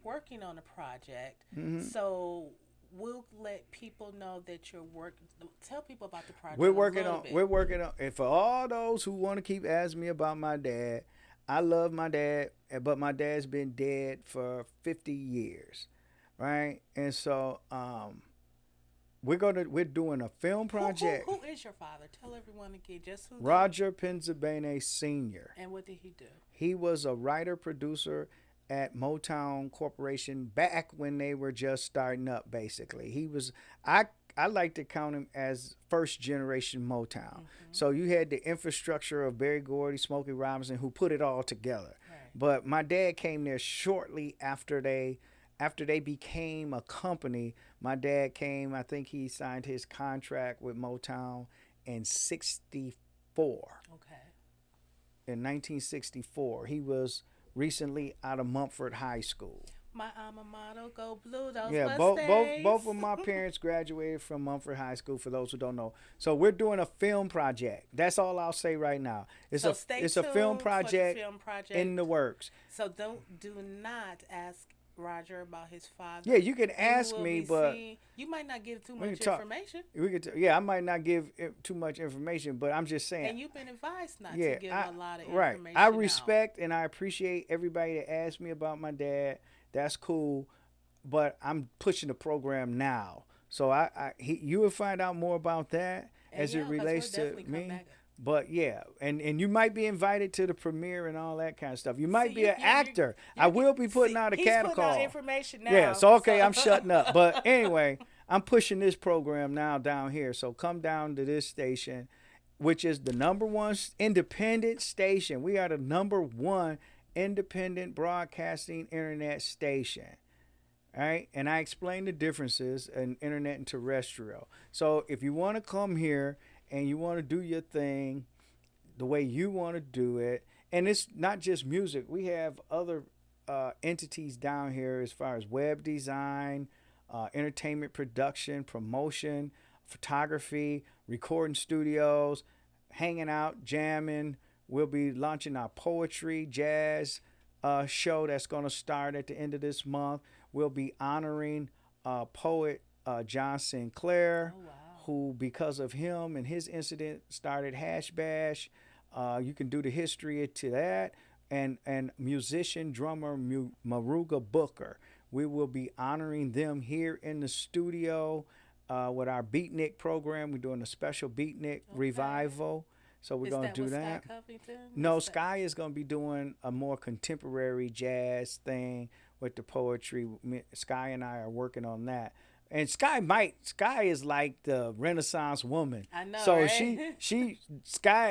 working on a project, Hmm. so we'll let people know that you're working. Tell people about the project We're a working little on. bit. We're working on. And for all those who want to keep asking me about my dad, I love my dad, but my dad's been dead for 50 years, right? And so we're doing a film project. Who is your father? Tell everyone again, just who they Roger Penzabene Sr. and what did he do? He was a writer producer at Motown Corporation back when they were just starting up. Basically, he was. I like to count him as first generation Motown. Hmm. So you had the infrastructure of Berry Gordy, Smokey Robinson, who put it all together. Right. But my dad came there shortly after they became a company. My dad came. I think he signed his contract with Motown in '64. Okay. In 1964. He was recently out of Mumford High School. My alma mater, go blue. Those Yeah, Mustangs. both of my parents graduated from Mumford High School. For those who don't know, so we're doing a film project. That's all I'll say right now. So stay It's a film tuned for the project film in project. the works. So do not ask Roger about his Yeah, father. you can You ask will me, be but seeing. You might not give too we can much talk. information, Yeah, I might not give too much information, but I'm just saying. and you've been advised not to Yeah, give a lot of right. information I out. respect and I appreciate everybody that asked me about my dad. That's cool, but I'm pushing the program now, so you will find out more about that And as it yeah, because we'll relates to definitely come me. back. But yeah, and you might be invited to the premiere and all that kind of stuff. You See, might be an actor. I you're will be putting see, out a he's cattle putting out call. information Yeah, now. so okay, So I'm shutting up. But anyway, I'm pushing this program now down here. So come down to this station, which is the number one independent station. We are the number one independent broadcasting internet station. All right, and I explained the differences in internet and terrestrial. So if you want to come here and you want to do your thing the way you want to do it, and it's not just music. We have other entities down here as far as web design, entertainment production, promotion, photography, recording studios, hanging out, jamming. We'll be launching our poetry, jazz show that's going to start at the end of this month. We'll be honoring poet John Sinclair, Oh wow. who, because of him and his incident, started Hash Bash. You can do the history to that. And musician, drummer Maruga Booker. We will be honoring them here in the studio with our Beatnik program. We're doing a special Beatnik revival. So we're going to do that. Sky Covington? No, Sky is going to be doing a more contemporary jazz thing with the poetry. Sky and I are working on that. And Sky is like the Renaissance woman. I know, so right?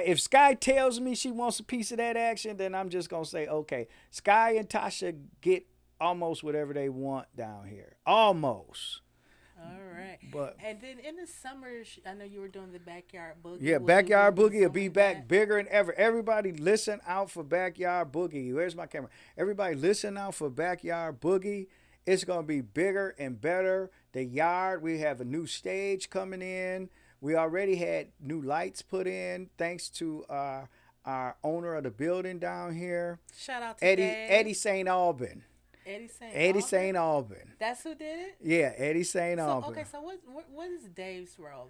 if Sky tells me she wants a piece of that action, then I'm just gonna say, okay. Sky and Tasha get almost whatever they want down here. Almost. All right. But and then in the summer, I know you were doing the backyard boogie. yeah, Backyard Boogie will be back bigger than ever. Everybody listen out for Backyard Boogie. Where's my camera? Everybody listen out for Backyard Boogie. It's going to be bigger and better. The yard, we have a new stage coming in. We already had new lights put in thanks to our owner of the building down here. Shout out to Eddie St. Albin. Eddie St. Albin. That's who did it? Yeah, Eddie St. Albin. Okay, so what is Dave's role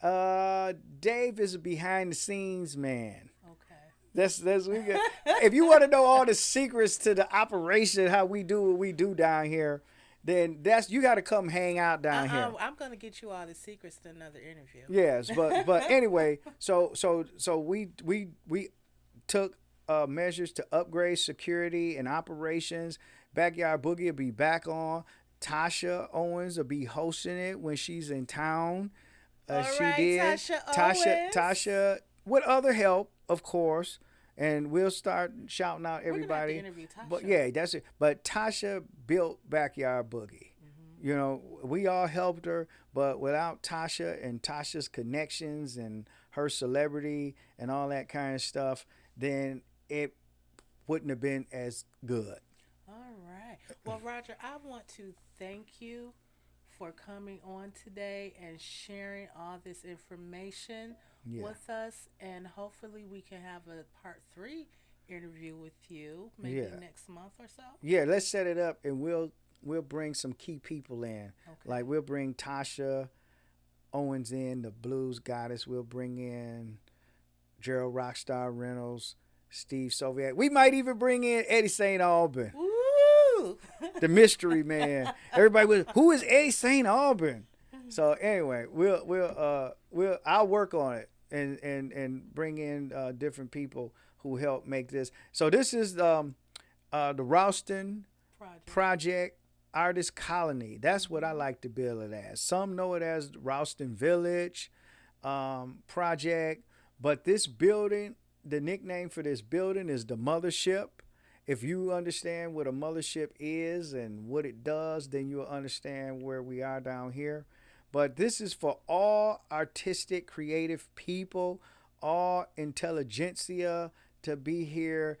then? Dave is a behind the scenes man. Okay. That's we got. If you want to know all the secrets to the operation, how we do what we do down here, then you got to come hang out down here. I'm gonna get you all the secrets to another interview. Yes, but anyway, so we took measures to upgrade security and operations. Backyard Boogie will be back on. Tasha Owens will be hosting it when she's in town. Tasha, with other help, of course. And we'll start shouting out everybody. We're gonna have to interview Tasha. But yeah, that's it. But Tasha built Backyard Boogie. Mm-hmm. You know, we all helped her, but without Tasha and Tasha's connections and her celebrity and all that kind of stuff, then it wouldn't have been as good. All right. Well, Roger, I want to thank you for coming on today and sharing all this information with us, and hopefully we can have a part 3 interview with you maybe next month or so. Yeah, let's set it up, and we'll bring some key people in. Okay. Like we'll bring Tasha Owens in, the blues goddess. We'll bring in Gerald Rockstar Reynolds, Steve Soviet. We might even bring in Eddie St. Albin. Woo! The mystery man. Everybody was, who is Eddie St. Albin? So anyway, I'll work on it and bring in different people who help make this. So this is the Ralston Project Artist Colony. That's what I like to bill it as. Some know it as Ralston Village Project, but this building, the nickname for this building is the Mothership. If you understand what a mothership is and what it does, then you'll understand where we are down here. But this is for all artistic, creative people, all intelligentsia to be here,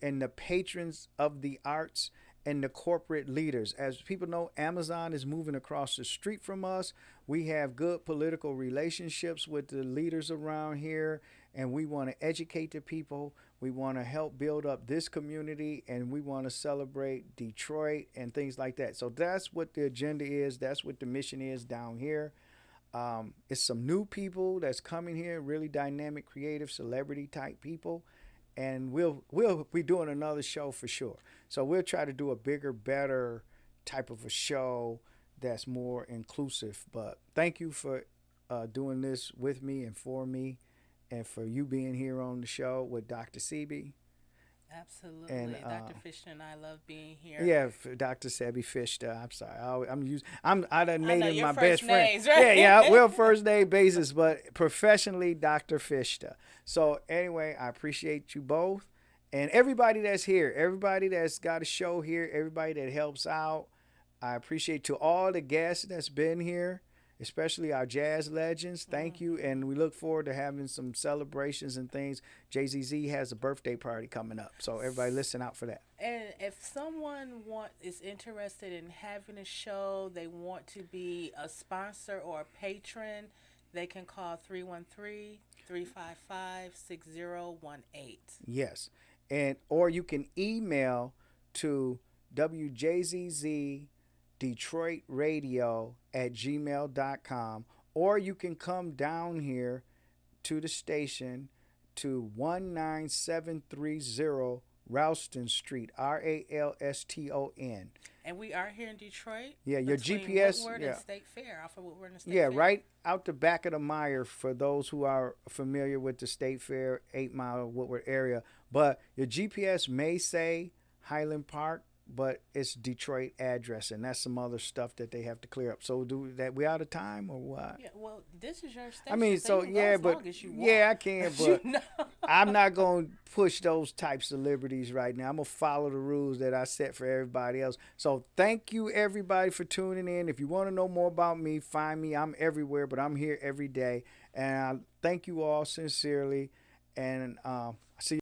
and the patrons of the arts and the corporate leaders. As people know, Amazon is moving across the street from us. We have good political relationships with the leaders around here, and we want to educate the people. We want to help build up this community, and we want to celebrate Detroit and things like that. So that's what the agenda is. That's what the mission is down here. It's some new people that's coming here, really dynamic, creative, celebrity type people. And we'll be doing another show for sure. So we'll try to do a bigger, better type of a show that's more inclusive. But thank you for doing this with me and for me, and for you being here on the show with Dr. Sebi. Absolutely. And, Dr. Fisher and I love being here. Yeah, Dr. Sebi Fisher. I'm sorry. I done named him my best names, friend. Right? Yeah, we're first name basis, but professionally Dr. Fisher. So anyway, I appreciate you both. And everybody that's here, everybody that's got a show here, everybody that helps out. I appreciate to all the guests that's been here, especially our jazz legends. Thank you. And we look forward to having some celebrations and things. Jay-Z has a birthday party coming up. So everybody listen out for that. And if someone is interested in having a show, they want to be a sponsor or a patron, they can call 313 355-6018. Yes. And or you can email to WJZZ Detroit Radio at gmail.com, or you can come down here to the station to 19730 Ralston Street, Ralston. And we are here in Detroit. Yeah, your between GPS. Woodward Yeah, and State Fair, off of Woodward and State yeah, Fair. right out the back of the mire for those who are familiar with the State Fair 8 Mile Woodward area. But your GPS may say Highland Park, but it's Detroit address, and that's some other stuff that they have to clear up. So do that. We out of time or what? Yeah, well, this is your station. I mean, so you can go yeah, as but long as you want. yeah, I can, but You know? I'm not going to push those types of liberties right now. I'm going to follow the rules that I set for everybody else. So thank you, everybody, for tuning in. If you want to know more about me, find me. I'm everywhere, but I'm here every day. And I thank you all sincerely. And